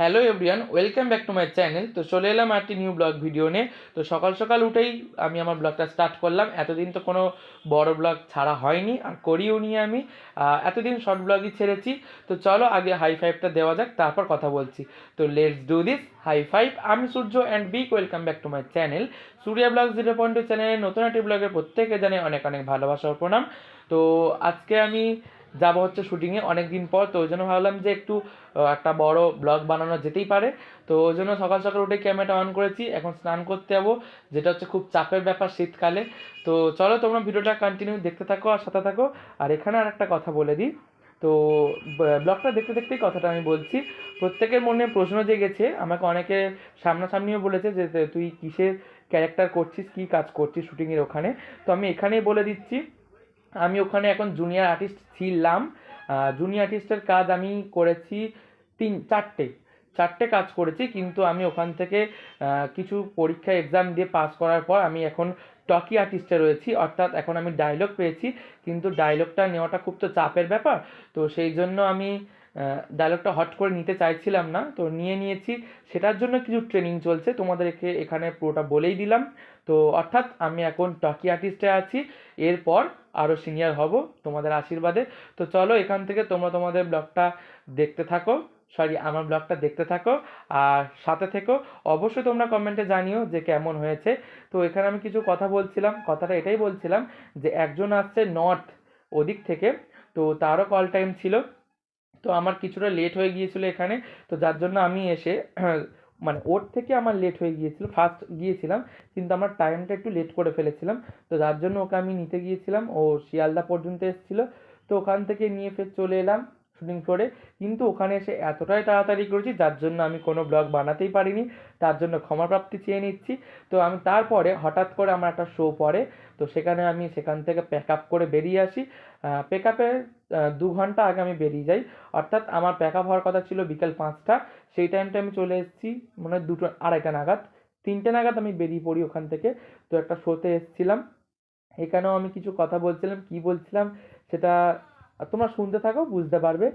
Hello everyone, welcome back to my channel. তো চলে এলাম একটি নিউ ব্লগ ভিডিও নিয়ে। তো সকাল সকাল উঠেই আমি আমার ব্লগটা স্টার্ট করলাম। এতদিন তো কোনো বড় ব্লগ ছাড়া হয়নি, আর করিও নি আমি। এতদিন শর্ট ব্লগই ছেড়েছি। তো চলো আগে হাই ফাইভটা দেওয়া যাক, তারপর কথা বলছি। তো let's do this. High five. আমি Surya and big welcome back to my channel Surya blog 0.2 চ্যানেলের নতুন একটি ব্লগের প্রত্যেকে জানে অনেক অনেক ভালোবাসা ও প্রণাম। তো আজকে আমি যাবো হচ্ছে শুটিংয়ে অনেক দিন পর। তো ওই জন্য ভাবলাম যে একটু একটা বড় ব্লগ বানানো যেতেই পারে। তো ওই জন্য সকাল সকাল উঠে ক্যামেরাটা অন করেছি। এখন স্নান করতে যাবো, যেটা হচ্ছে খুব চাপের ব্যাপার শীতকালে। তো চলো তোমরা ভিডিওটা কন্টিনিউ দেখতে থাকো আর সাথে থাকো। আর এখানে আর একটা কথা বলে দিই। তো ব্লগটা দেখতে দেখতেই কথাটা আমি বলছি। প্রত্যেকের মনে প্রশ্ন জেগেছে, আমাকে অনেকে সামনাসামনিও বলেছে যে তুই কিসের ক্যারেক্টার করছিস, কী কাজ করছিস শুটিংয়ের ওখানে। তো আমি এখানেই বলে দিচ্ছি, আমি ওখানে এখন জুনিয়র আর্টিস্ট ছিলাম। জুনিয়র আর্টিস্টের কাজ আমি করেছি চারটে কাজ করেছি, কিন্তু আমি ওখান থেকে কিছু পরীক্ষা এক্সাম দিয়ে পাস করার পর আমি এখন টকি আর্টিস্টে রয়েছি। অর্থাৎ এখন আমি ডায়লগ পেয়েছি, কিন্তু ডায়লগটা নেওয়াটা খুব তো চাপের ব্যাপার। তো সেই জন্য আমি ডায়লগটা হট করে নিতে চাইছিলাম না, তো নিয়েছি। সেটার জন্য কিছু ট্রেনিং চলছে, তোমাদেরকে এখানে পুরোটা বলেই দিলাম। তো অর্থাৎ আমি এখন টকি আর্টিস্টে আছি, এরপর আরও সিনিয়র হব তোমাদের আশীর্বাদে। তো চলো এখান থেকে তোমরা তোমাদের ব্লগটা দেখতে থাকো, আমার ব্লগটা দেখতে থাকো আর সাথে থেকো। অবশ্যই তোমরা কমেন্টে জানিও যে কেমন হয়েছে। তো এখানে আমি কিছু কথা বলছিলাম, কথাটা এটাই বলছিলাম যে একজন আসছে নর্থ ওদিক থেকে, তো তারও কল টাইম ছিল। তো আমার কিছুটা লেট হয়ে গিয়েছিল এখানে। তো যার জন্য আমি এসে মানে ওর থেকে আমার লেট হয়ে গিয়েছিল, ফার্স্ট গিয়েছিলাম কিন্তু আমার টাইমটা একটু লেট করে ফেলেছিলাম। তো যার জন্য ওকে আমি নিতে গিয়েছিলাম, ও শিয়ালদা পর্যন্ত এসেছিলো। তো ওখান থেকে নিয়ে ফের চলে এলাম শুটিং ফ্লোরে। কিন্তু ওখানে এসে এতটাই তাড়াতাড়ি করেছি যার জন্য আমি কোনো ব্লগ বানাতেই পারিনি, তার জন্য ক্ষমাপ্রাপ্তি চেয়ে নিচ্ছি। তো আমি তারপরে হঠাৎ করে আমার একটা শো পড়ে, তো সেখানে আমি সেখান থেকে প্যাক আপ করে বেরিয়ে আসি। প্যাক আপের 2 ঘন্টা আগে আমি বেরিয়ে যাই। অর্থাৎ আমার প্যাক আপ হওয়ার কথা ছিল বিকেল 5টা, সেই টাইমটা আমি চলে এসেছি মনে হয় 2, 2:30 নাগাদ। 3টে নাগাদ আমি বেরিয়ে পড়ি ওখান থেকে। তো একটা শোতে এসেছিলাম, এখানেও আমি কিছু কথা বলছিলাম, কি বলছিলাম সেটা তোমরা শুনতে থাকো, বুঝতে পারবে।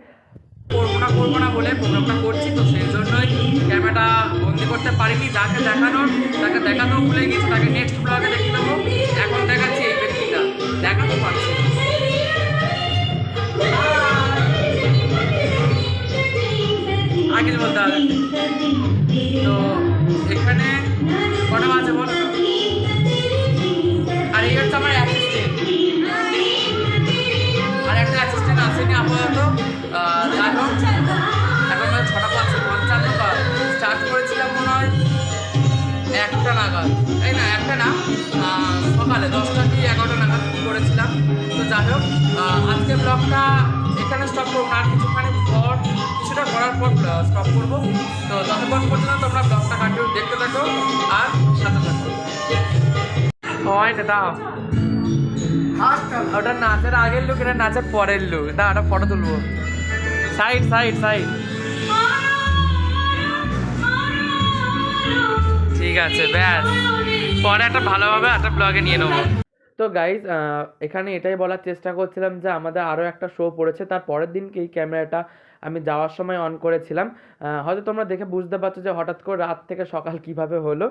করবো না বলে প্রোগ্রামটা করছি, তো সেই জন্যই ক্যামেরাটা বন্দি করতে পারিনি। যাকে দেখানোর তাকে দেখাতেও ভুলে গেছি, তাকে নেক্সট ব্লগে দেখে নেবো। এখন দেখাচ্ছি এই ব্যক্তিটা, দেখাতে পারছি আগে বলতে হবে। তো এখানে কটা বাজে বলো তো? আর এই হচ্ছে আমার অ্যাসিস্ট্যান্ট, আর একটা অ্যাসিস্ট্যান্ট আসেনি আপাতত। যাই হোক, এখন 6:55 স্টার্ট করেছিলাম মনে হয় 1টা নাগাদ, তাই না? 1টা না, সকালে 10টা কি 11টা নাগাদ করেছিলাম। তো যাই হোক, আজকে ব্লগটা এখানে স্টপ করবো না, আর কিছুটা করার পর স্টপ করবো। তো ততক্ষণ পর্যন্ত তোমরা ব্লগটা কন্টিনিউ দেখতে থাকো আর সাথে থাকো। হয় না দাও, ওটা নাচের আগের লুক, এটা নাচের পরের লুক। দাও ওটা ফটো তুলবো। সাইড সাইড সাইড, ঠিক আছে ব্যাস, পরে একটা ভালোভাবে একটা ব্লগে নিয়ে নেবো। তো গাইজ, এখানে এটাই বলার চেষ্টা করছিলাম যে আমাদের আরও একটা শো পড়েছে, তার পরের দিনকে এই ক্যামেরাটা আমি যাওয়ার সময় অন করেছিলাম। হয়তো তোমরা দেখে বুঝতে পারছো যে হঠাৎ করে রাত থেকে সকাল কিভাবে হলো।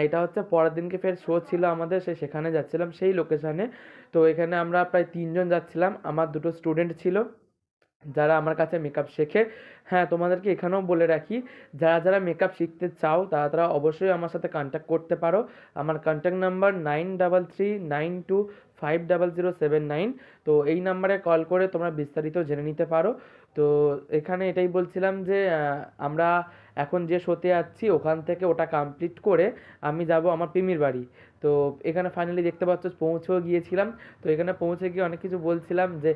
এটা হচ্ছে পরের দিনকে ফের শো ছিল আমাদের, সেখানে যাচ্ছিলাম সেই লোকেশানে। তো এখানে আমরা প্রায় 3জন যাচ্ছিলাম, আমার 2টো স্টুডেন্ট ছিল যারা আমার কাছে মেকআপ শেখে। হ্যাঁ, তোমাদেরকে এখানেও বলে রাখি, যারা যারা মেকআপ শিখতে চাও তারা অবশ্যই আমার সাথে কন্ট্যাক্ট করতে পারো। আমার কন্ট্যাক্ট নাম্বার 9339250079। তো এই নাম্বারে কল করে তোমরা বিস্তারিত জেনে নিতে পারো। তো এখানে এটাই বলছিলাম যে আমরা এখন যে শোতে যাচ্ছি ওখান থেকে ওটা কমপ্লিট করে আমি যাব আমার পিমির বাড়ি। তো এখানে ফাইনালি দেখতে পাচ্ছ পৌঁছেও গিয়েছিলাম। তো এখানে পৌঁছে গিয়ে অনেক কিছু বলছিলাম যে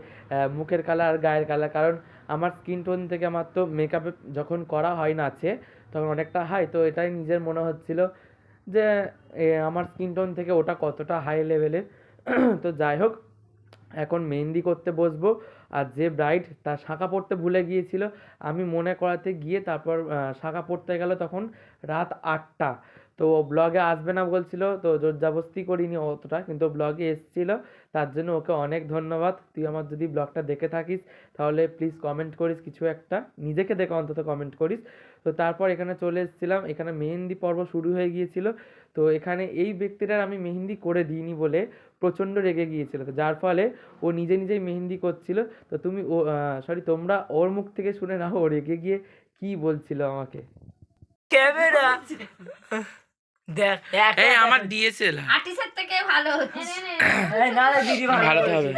মুখের কালার, গায়ের কালার, কারণ আমার স্কিন টোন থেকে আমার তো মেকআপে যখন করা হয় নাচে তখন অনেকটা হাই। তো এটাই নিজের মনে হচ্ছিল যে আমার স্কিন টোন থেকে ওটা কতটা হাই লেভেলের। তো যাই হোক, এখন মেহেন্দি করতে বসবো। আর যে ব্রাইড তার শাঁখা পড়তে ভুলে গিয়েছিল, আমি মনে করাতে গিয়ে তারপর শাঁখা পড়তে গেল তখন রাত 8টা। তো ও ব্লগে আসবে না বলছিল, তো জোর জবরদস্তি করিনি অতটা, কিন্তু ব্লগে এসেছিল। তার জন্য ওকে অনেক ধন্যবাদ। তুই আমার যদি ব্লগটা দেখে থাকিস তাহলে প্লিজ কমেন্ট করিস কিছু একটা, নিজেকে দেখে অন্তত কমেন্ট করিস। তো তারপর এখানে চলে এসেছিলাম, এখানে মেহেন্দি পর্ব শুরু হয়ে গিয়েছিল। তো এখানে এই ব্যক্তিটার আমি মেহেন্দি করে দিইনি বলে প্রচণ্ড রেগে গিয়েছিল, তো যার ফলে ও নিজে নিজেই মেহেন্দি করছিল। তো তুমি ও সরি, তোমরা ওর মুখ থেকে শুনে নাও ও রেগে গিয়ে কি বলছিল আমাকে। ক্যামেরা দেখ এই আমার দিয়েছিল আর্টিস্টের থেকে ভালো হচ্ছে। না না দিদি ভালো তো হবে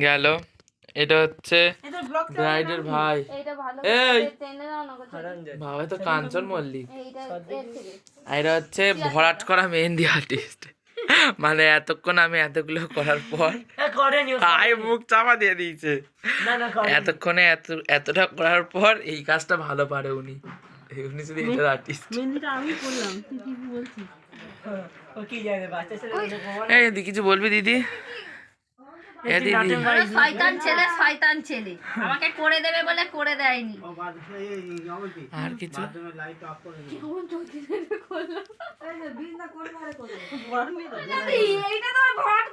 গেল। এটা হচ্ছে ব্রাইডের ভাই। এইটা ভালো এই! করে টেনে দাও না গো। বাবা তো কাঞ্চন মল্লিক। এইটা এর থেকে। আর এটা হচ্ছে ভরাট করা মেহেন্দি আর্টিস্ট। মানে এতক্ষণ আমি এতগুলো করার পর করেনি গায়ে মুখ চাপা দিয়ে দিয়েছে। না না করেনি এতক্ষণে এতটা করার পর এই কাজটা ভালো পারে উনি। উনি শুধু এটার আর্টিস্ট। মেহেন্দিটা আমি করলাম, তুই কি বলছিস? ও কি জানে বাচ্চা ছেলে এই দিদি কিছু বলবি দিদি? এ দিদি ওরা শয়তান ছেলে, শয়তান ছেলে। আমাকে করে দেবে বলে করে দেয়নি। আর কিছু এইটা তো ভরাট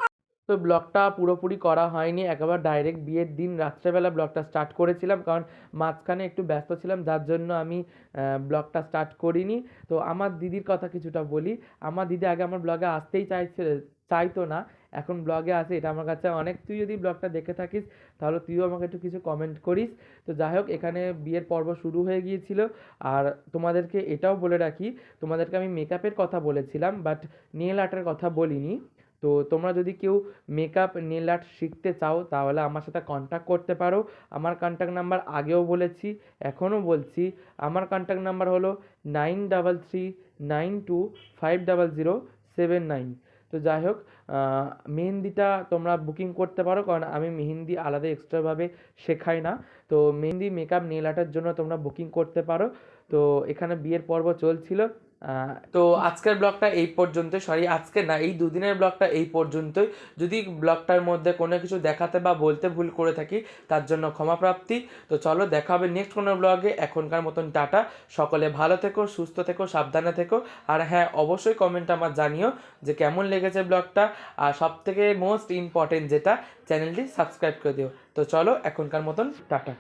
তো ব্লগটা পুরোপুরি করা হয়নি, একেবারে ডাইরেক্ট বিয়ের দিন রাত্রেবেলা ব্লগটা স্টার্ট করেছিলাম, কারণ মাঝখানে একটু ব্যস্ত ছিলাম যার জন্য আমি ব্লগটা স্টার্ট করিনি। তো আমার দিদির কথা কিছুটা বলি। আমার দিদি আগে আমার ব্লগে আসতেই চাইতো না, এখন ব্লগে আসে, এটা আমার কাছে অনেক। তুই যদি ব্লগটা দেখে থাকিস তাহলে তুইও আমাকে একটু কিছু কমেন্ট করিস। তো যাই হোক, এখানে বিয়ের পর্ব শুরু হয়ে গিয়েছিল। আর তোমাদেরকে এটাও বলে রাখি, তোমাদেরকে আমি মেকআপের কথা বলেছিলাম বাট নেল আর্টের কথা বলিনি। তো তোমরা যদি কেউ মেকআপ নেল আর্ট শিখতে চাও তাহলে আমার সাথে কন্ট্যাক্ট করতে পারো। আমার কন্ট্যাক্ট নাম্বার আগেও বলেছি, এখনও বলছি। আমার কন্ট্যাক্ট নাম্বার হলো 9332525007 9। তো যাই হোক, মেহেন্দিটা তোমরা বুকিং করতে পারো, কারণ আমি মেহেন্দি আলাদা এক্সট্রাভাবে শেখাই না। তো মেহেন্দি মেকআপ নেল আর্টের জন্য তোমরা বুকিং করতে পারো। তো এখানে বিয়ের পর্ব চলছিল। তো আজকের ব্লগটা এই পর্যন্ত, সরি আজকে না, এই দুদিনের ব্লগটা এই পর্যন্তই। যদি ব্লগটার মধ্যে কোনো কিছু দেখাতে বা বলতে ভুল করে থাকি তার জন্য ক্ষমাপ্রাপ্তি। তো চলো দেখা হবে নেক্সট কোনো ব্লগে। এখনকার মতন টাটা, সকলে ভালো থেকো, সুস্থ থেকো, সাবধানে থেকো। আর হ্যাঁ, অবশ্যই কমেন্ট আমার জানিও যে কেমন লেগেছে ব্লগটা। আর সবথেকে মোস্ট ইম্পর্টেন্ট যেটা, চ্যানেলটি সাবস্ক্রাইব করে দিও। তো চলো এখনকার মতন টাটা।